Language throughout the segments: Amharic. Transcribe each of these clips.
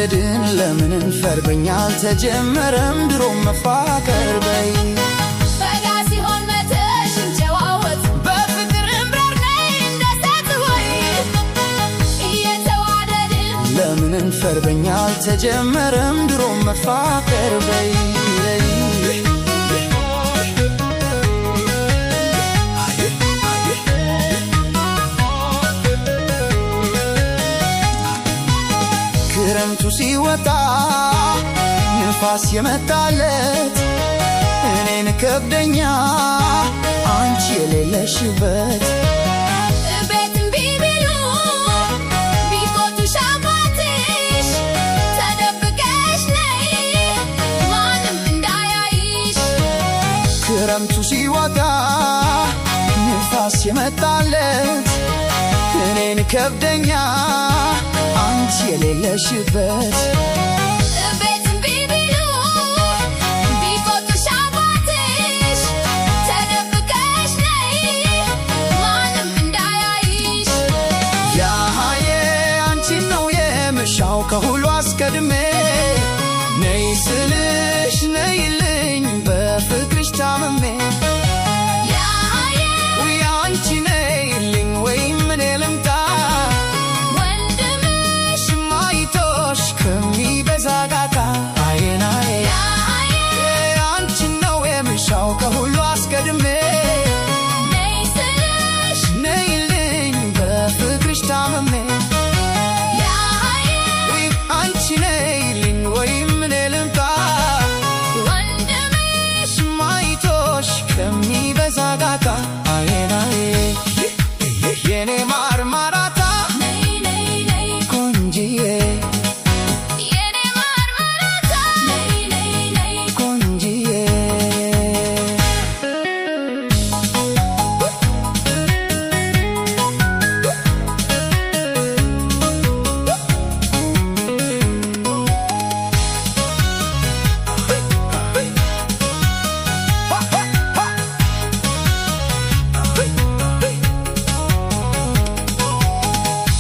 የተዋደድን ለምን እንፈርበኛል ተጀመረም ድሮም መፋቀር በይ በጋ ሲሆን መተሽ እንጨዋወት በፍቅር እምበር ነይ እንደሰት ወይ የተዋደድን ለምን እንፈርበኛል ተጀመረም ድሮም መፋቀር በይ ክረምቱ ሲወጣ ንፋስ የመጣለት እኔን ከብደኛ አንቺ የሌለሽበት ቤትም ቢቢሉ ቢቆጡሽ አባትሽ ተደብቀሽ ነይ ማንም እንዳያይሽ ክረምቱ ሲወጣ ንፋስ የመጣለት እኔን ከብደኛ አንቺ የሌለሽበት ቤትም ቢቢሉ ቢቆጡሽ አባትሽ ተደብቀሽ ነይ ማንም እንዳያይሽ ያየ አንቺን ነው የምሻው ከሁሉ አስቀድሜ ነይ ስልሽ ነይልኝ በፍቅርሽ ታምሜ አንቺ ነይልኝ ወይም እኔ ልምጣ ወንድምሽ ማይቶሽ ከሚበዛ ጋታ አይናዬ አንቺን ነው የምሻው ከሁሉ አስቀድሜ ነይ ስልሽ ነይልኝ በፍቅርሽ ታምሜ አንቺ ነይልኝ ወይም እኔ ልምጣ ወንድምሽ ማይቶሽ ከሚበዛ ጋታ አይናዬ የኔ ማርማራታ ነይ ነይ ነይ ቆንጂዬ የኔ ማርማራታ ነይ ነይ ነይ ቆንጂዬ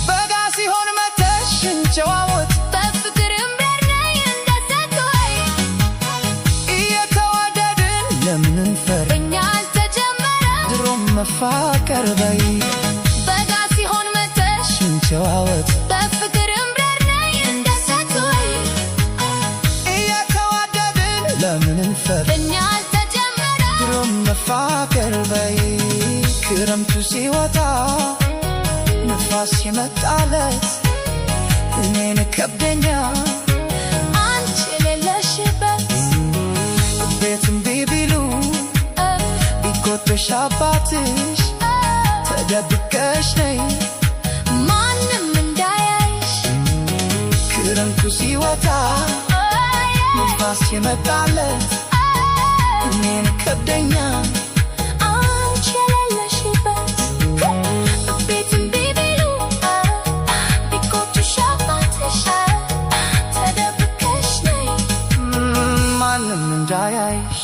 በጋ ሲሆን መተሽ እንጨዋወት በፍቅር እምበር ነይ እንደሰት ወይ እየተዋደድን ለምን እንፈር በእኛ አልተጀመረም ድሮም መፋቀር በይ በጋ ሲሆን መተሽ እንጨዋወት በፍቅር እምበር ነይ እንደሰት ወይ እየተዋደድን ለምን እንፈር በእኛ አልተጀመረም ድሮም መፋቀር በይ ክረምቱ ሲወጣ ንፋስ የመጣለት እኔን ከብደኛ አንቺ የሌለሽበት ቤትም ቢቢሉ ቢቆጥሽ አባትሽ ተደብቀሽ ነይ ማንም እንዳያይሽ ክረምቱ ሲወጣ ንፋስ የመጣለት እኔን ከብደኛ አንቺ የሌለሽበት ቤትም ቢቢሉ ቢቆጡሽ አባትሽ ተደብቀሽ ነይ ማንም እንዳያይሽ